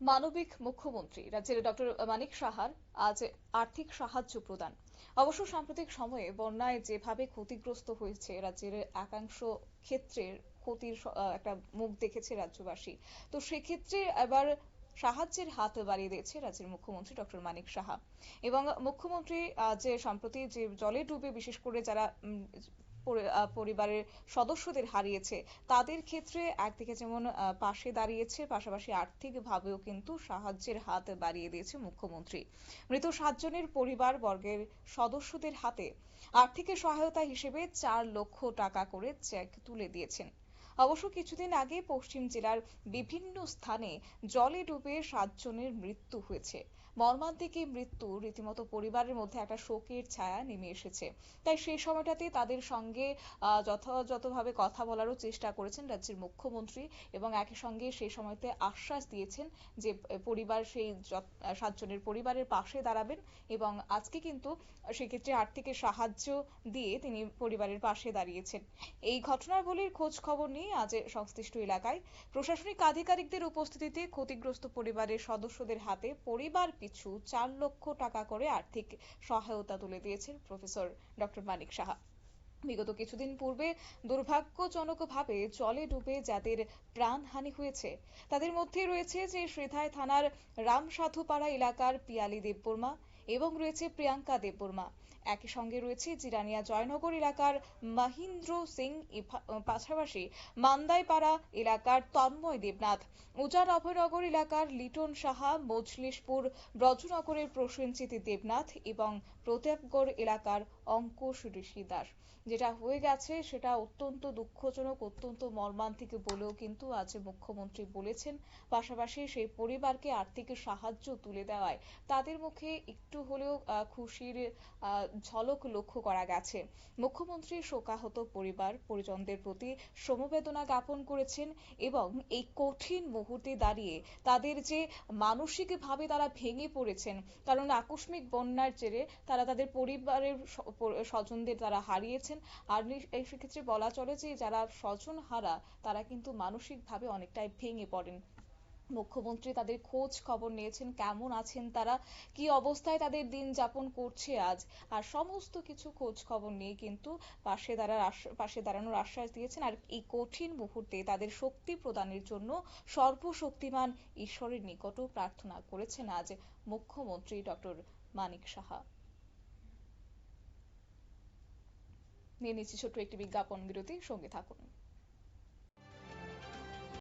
মানবিক মুখ্যমন্ত্রী রাজ্যের ডক্টর মানিক সাহার আজ আর্থিক সাহায্য প্রদান। অবশ্য সাম্প্রতিক সময়ে বন্যায় যেভাবে ক্ষতিগ্রস্ত হয়েছে রাজ্যের একাংশ ক্ষেত্রের ক্ষতির একটা মুখ দেখেছে রাজ্যবাসী। তো সেক্ষেত্রে এবার সাহায্যের হাত বাড়িয়ে দিয়েছে রাজ্যের মুখ্যমন্ত্রী ডক্টর মানিক সাহা। এবং মুখ্যমন্ত্রী যে সম্প্রতি যে জলে ডুবে বিশেষ করে যারা পরিবারের সদস্যদের হারিয়েছে তাদের ক্ষেত্রে একদিকে যেমন পাশে দাঁড়িয়েছে, পাশাপাশি আর্থিকভাবেও কিন্তু সাহায্যের হাত বাড়িয়ে দিয়েছে মুখ্যমন্ত্রী। মৃত 7 জনের পরিবার বর্গের সদস্যদের হাতে আর্থিক সহায়তা হিসেবে 4 লক্ষ টাকা করে চেক তুলে দিয়েছেন। অবশ্য কিছুদিন আগে পশ্চিম জেলার বিভিন্ন স্থানে জলে ডুবে 7 জনের মৃত্যু হয়েছে। মর্মান্তিক এই মৃত্যু রীতিমতো পরিবারের মধ্যে একটা শোকের ছায়া নেমে এসেছে। তাই সেই সময়টাতে তাদের সঙ্গে যথাযথভাবে কথা বলারও চেষ্টা করেছেন রাজ্যের মুখ্যমন্ত্রী এবং একই সঙ্গে সেই সময়তে আশ্বাস দিয়েছেন যে পরিবার সেই 7 জনের পরিবারের পাশে দাঁড়াবেন এবং আজকে কিন্তু সেক্ষেত্রে আর্থিক সাহায্য দিয়ে তিনি পরিবারের পাশে দাঁড়িয়েছেন। এই ঘটনাবলীর খোঁজ খবর নিয়ে আজ সংশ্লিষ্ট এলাকায় প্রশাসনিক আধিকারিকদের উপস্থিতিতে ক্ষতিগ্রস্ত পরিবারের সদস্যদের হাতে পরিবার পিছু 4 লক্ষ টাকা করে আর্থিক সহায়তা তুলে দিয়েছেন প্রফেসর ডক্টর মানিক সাহা। বিগত কিছুদিন পূর্বে দুর্ভাগ্যজনকভাবে জলে ডুবে যাদের প্রাণহানি হয়েছে তাদের মধ্যে রয়েছে যে শ্রীধায় থানার রামসাধুপাড়া এলাকার পিয়ালি দেববর্মা এবং রয়েছে প্রিয়াঙ্কা দেববর্মা। একই সঙ্গে রয়েছে জিরানিয়া জয়নগর এলাকার মহিন্দ্র সিং, পাশাপাশি মান্দাইপাড়া এলাকার তন্ময় দেবনাথ, উজান অভয়নগর এলাকার লিটন সাহা, মজলিশপুর ব্রজনগরের প্রসেনজিৎ দেবনাথ এবং প্রতাপগড় এলাকার অঙ্কুশ ঋষি দাস। যেটা হয়ে গেছে সেটা অত্যন্ত দুঃখজনক, অত্যন্ত মর্মান্তিক বলেও কিন্তু আজ মুখ্যমন্ত্রী বলেছেন। পাশাপাশি সেই পরিবারকে আর্থিক সাহায্য তুলে দেওয়ায় তাদের মুখে একটু হলেও খুশির ঝলক লক্ষ্য করা গেছে। মুখ্যমন্ত্রী শোকাহত পরিবার পরিজনদের প্রতি সমবেদনা জ্ঞাপন করেছেন এবং এই কঠিন মুহূর্তে দাঁড়িয়ে তাদের যে মানসিকভাবে তারা ভেঙে পড়েছেন, কারণ আকস্মিক বন্যার জেরে তারা তাদের পরিবারের স্বজনদের তারা হারিয়েছেন। আর এই সেক্ষেত্রে বলা চলে যে যারা স্বজন হারা তারা কিন্তু মানসিকভাবে অনেকটাই ভেঙে পড়েন। মুখ্যমন্ত্রী তাদের খোঁজ খবর নিয়েছেন, কেমন আছেন তারা, কি অবস্থায় তাদের দিন যাপন করছে আজ, আর সমস্ত কিছু খোঁজ খবর নিয়ে কিন্তু পাশে দাঁড়ানোর আশ্বাস দিয়েছেন। আর এই কঠিন মুহূর্তে তাদের শক্তি প্রদানের জন্য সর্বশক্তিমান ঈশ্বরের নিকটও প্রার্থনা করেছেন আজ মুখ্যমন্ত্রী ডক্টর মানিক সাহা। নিয়ে নিচ্ছি ছোট্ট একটি বিজ্ঞাপন বিরতি, সঙ্গে থাকুন।